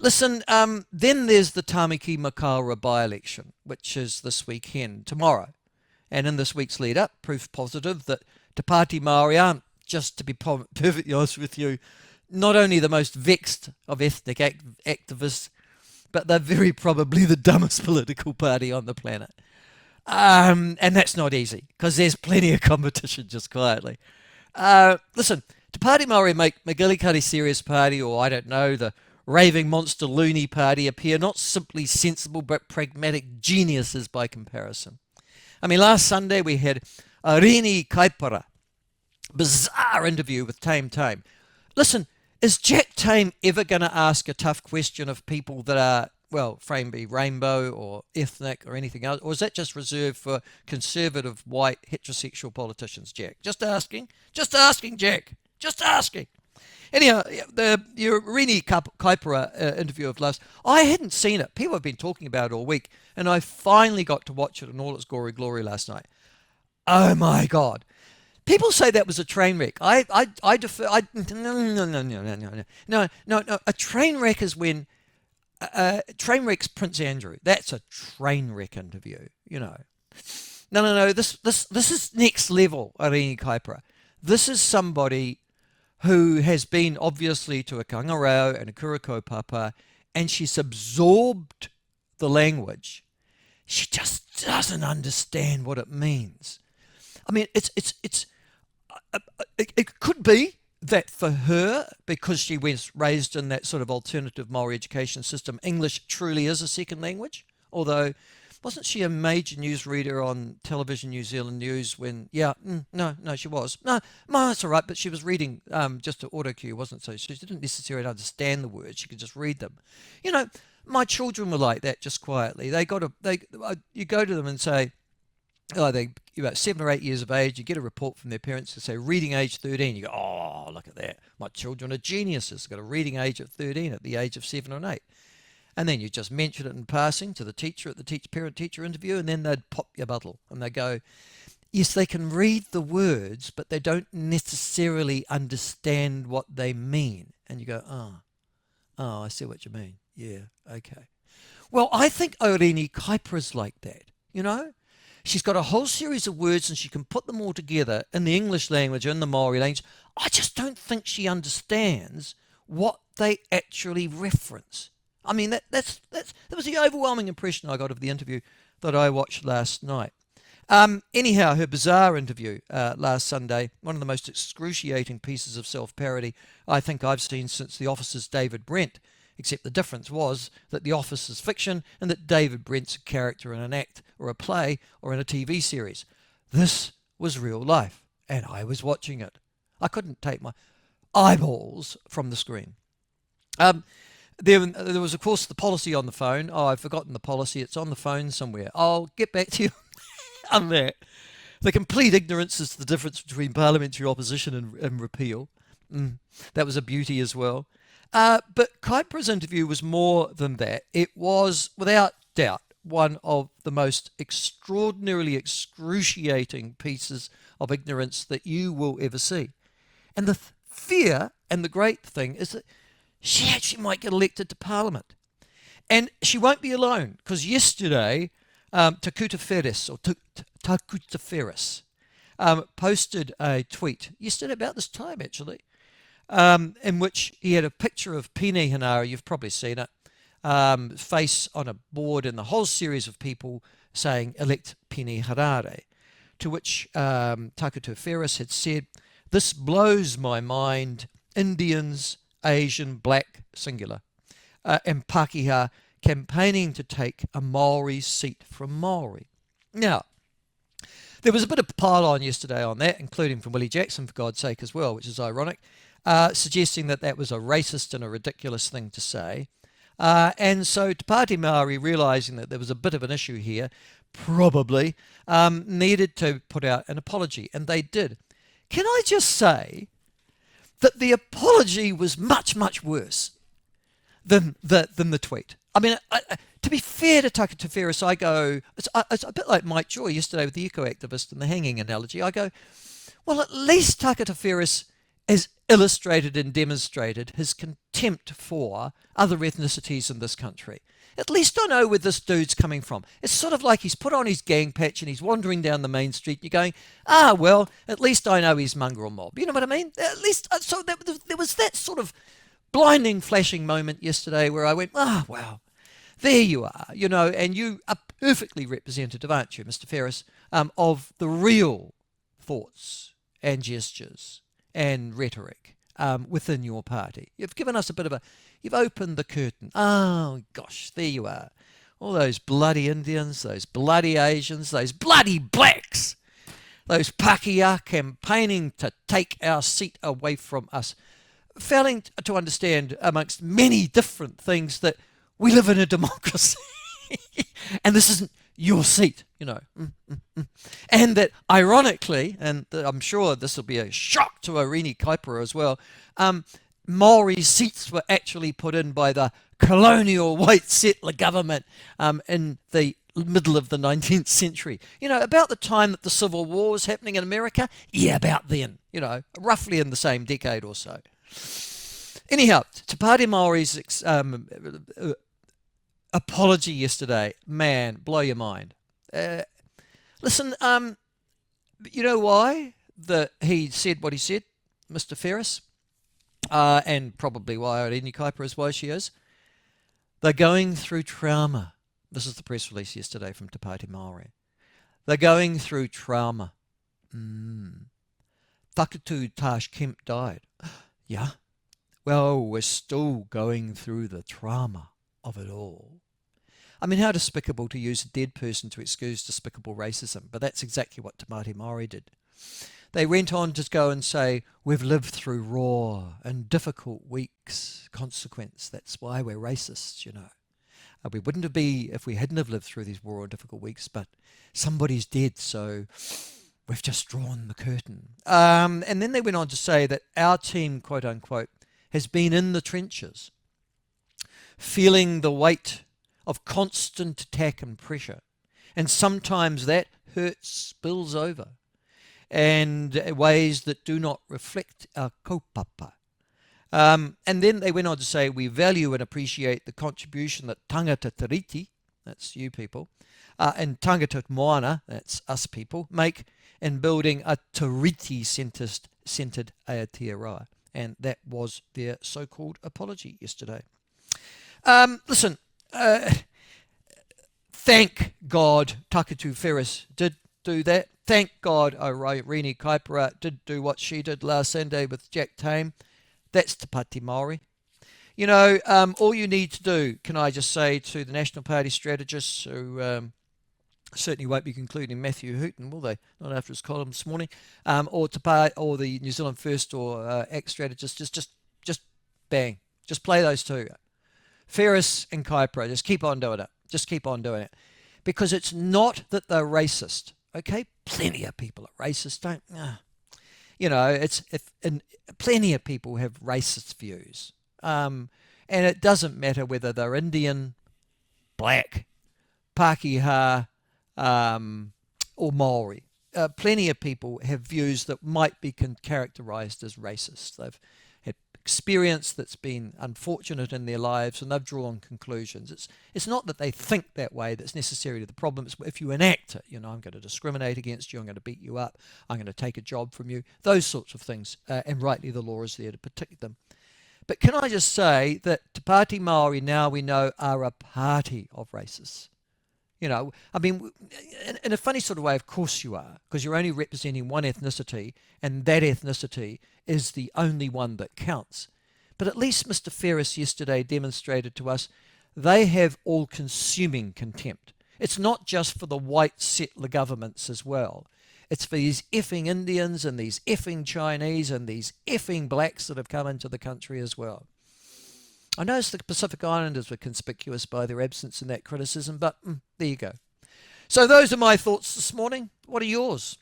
Listen, then there's the Tamaki Makaurau by-election, which is this weekend, tomorrow. And in this week's lead-up, proof positive that Te Pāti Maori aren't, just to be perfectly honest with you, not only the most vexed of ethnic activists, but they're very probably the dumbest political party on the planet. And that's not easy, because there's plenty of competition, just quietly. Listen, Te Pāti Maori make Magilikari Serious Party, or I don't know, the Raving Monster Loony Party, appear not simply sensible but pragmatic geniuses by comparison. I mean, last Sunday we had Oriini Kaipara, bizarre interview with Tame Tame. Listen, is Jack Tame ever going to ask a tough question of people that are, well, be rainbow or ethnic or anything else? Or is that just reserved for conservative, white, heterosexual politicians, Jack? Just asking. Just asking, Jack. Just asking. Anyhow, the Oriini Kaipara interview of last, I hadn't seen it. People have been talking about it all week, and I finally got to watch it in all its gory glory last night. Oh my God. People say that was a train wreck. I defer. No. A train wreck is when train wreck's Prince Andrew. That's a train wreck interview. No. This is next level. Oriini Kaipara. This is somebody who has been obviously to a kangaroo and a kuriko papa, and she's absorbed the language. She just doesn't understand what it means. I mean, it could be that for her, because she was raised in that sort of alternative Maori education system, English truly is a second language. Although, wasn't she a major newsreader on Television New Zealand News when, no, she was. No, that's all right, but she was reading just to auto cue, wasn't so? She didn't necessarily understand the words, she could just read them. My children were like that, just quietly. You go to them and say, they're about 7 or 8 years of age, you get a report from their parents to say reading age 13. You go, oh, look at that. My children are geniuses. They've got a reading age at 13 at the age of 7 or 8. And then you just mention it in passing to the teacher at the parent-teacher interview, and then they'd pop your buttle and they go, yes, they can read the words, but they don't necessarily understand what they mean. And you go, oh, I see what you mean. Yeah, okay. Well, I think Oriini Kaipara's like that, She's got a whole series of words and she can put them all together in the English language and the Maori language. I just don't think she understands what they actually reference. I mean, that was the overwhelming impression I got of the interview that I watched last night. Anyhow, her bizarre interview last Sunday, one of the most excruciating pieces of self-parody I think I've seen since The Office's David Brent, except the difference was that The Office is fiction and that David Brent's a character in an act or a play or in a TV series. This was real life, and I was watching it. I couldn't take my eyeballs from the screen. There was, of course, the policy on the phone. Oh, I've forgotten the policy. It's on the phone somewhere. I'll get back to you on that. The complete ignorance is the difference between parliamentary opposition and repeal. That was a beauty as well. But Kypra's interview was more than that. It was, without doubt, one of the most extraordinarily excruciating pieces of ignorance that you will ever see. And the fear and the great thing is that she actually might get elected to Parliament. And she won't be alone, because yesterday, Takuta Ferris, posted a tweet, yesterday about this time actually, in which he had a picture of Pine Hanara, you've probably seen it, face on a board and the whole series of people saying, elect Pine Harare, to which Takuta Ferris had said, this blows my mind, Indians, Asian, black, singular, and Pākehā campaigning to take a Maori seat from Maori. Now, there was a bit of pile-on yesterday on that, including from Willie Jackson, for God's sake, as well, which is ironic, suggesting that was a racist and a ridiculous thing to say. And so Te Pāti Maori, realising that there was a bit of an issue here, probably needed to put out an apology, and they did. Can I just say that the apology was much, much worse than the tweet? I mean, to be fair to Takuta Ferris, I go, it's a bit like Mike Joy yesterday with the eco-activist and the hanging analogy. I go, well, at least Takuta Ferris has illustrated and demonstrated his contempt for other ethnicities in this country. At least I know where this dude's coming from. It's sort of like he's put on his gang patch and he's wandering down the main street. You're going, well, at least I know he's mongrel mob. You know what I mean? At least, so there was that sort of blinding, flashing moment yesterday where I went, wow, there you are, and you are perfectly representative, aren't you, Mr. Ferris, of the real thoughts and gestures and rhetoric within your party. You've given us you've opened the curtain. Oh, gosh, there you are. All those bloody Indians, those bloody Asians, those bloody blacks, those Pākehā campaigning to take our seat away from us, failing to understand, amongst many different things, that we live in a democracy and this isn't your seat, And that, ironically, and I'm sure this will be a shock to Oriini Kaipara as well, Maori seats were actually put in by the colonial white settler government in the middle of the 19th century. About the time that the Civil War was happening in America. Yeah, about then, roughly in the same decade or so. Anyhow, Te Pāti Maori's apology yesterday, man, blow your mind. Listen, you know why he said what he said, Mr. Ferris? And probably why Oriini Kaipara is why she is. They're going through trauma. This is the press release yesterday from Te Pāti Maori. They're going through trauma. Takuta Ferris Kemp died. Yeah? Well, we're still going through the trauma of it all. I mean, how despicable to use a dead person to excuse despicable racism, but that's exactly what Te Pāti Maori did. They went on to go and say, we've lived through raw and difficult weeks, consequence. That's why we're racists, We wouldn't have been if we hadn't have lived through these raw and difficult weeks, but somebody's dead, so we've just drawn the curtain. And then they went on to say that our team, quote unquote, has been in the trenches, feeling the weight of constant attack and pressure. And sometimes that hurt spills over and ways that do not reflect our kaupapa. And then they went on to say, we value and appreciate the contribution that tangata tiriti, that's you people, and tangata moana, that's us people, make in building a tiriti-centred Aotearoa. And that was their so-called apology yesterday. Listen, thank God Takuta Ferris did do that. Thank God Oriini Kaipara did do what she did last Sunday with Jack Tame. That's Te Pāti Maori. All you need to do, can I just say to the National Party strategists who certainly won't be concluding Matthew Hooton, will they? Not after his column this morning. Or the New Zealand First or ACT strategists, just bang. Just play those two. Ferris and Kypra, just keep on doing it. Just keep on doing it. Because it's not that they're racist. Okay? Plenty of people are racist, plenty of people have racist views. And it doesn't matter whether they're Indian, black, Pākehā, or Maori. Plenty of people have views that might be characterized as racist. They've had experience that's been unfortunate in their lives and they've drawn conclusions. It's not that they think that way that's necessarily the problem. It's if you enact it, I'm going to discriminate against you, I'm going to beat you up, I'm going to take a job from you, those sorts of things. And rightly the law is there to protect them. But can I just say that Te Pāti Maori now we know are a party of racists. In a funny sort of way, of course you are, because you're only representing one ethnicity, and that ethnicity is the only one that counts. But at least Mr. Ferris yesterday demonstrated to us they have all-consuming contempt. It's not just for the white settler governments as well. It's for these effing Indians and these effing Chinese and these effing blacks that have come into the country as well. I noticed the Pacific Islanders were conspicuous by their absence in that criticism, but there you go. So those are my thoughts this morning. What are yours?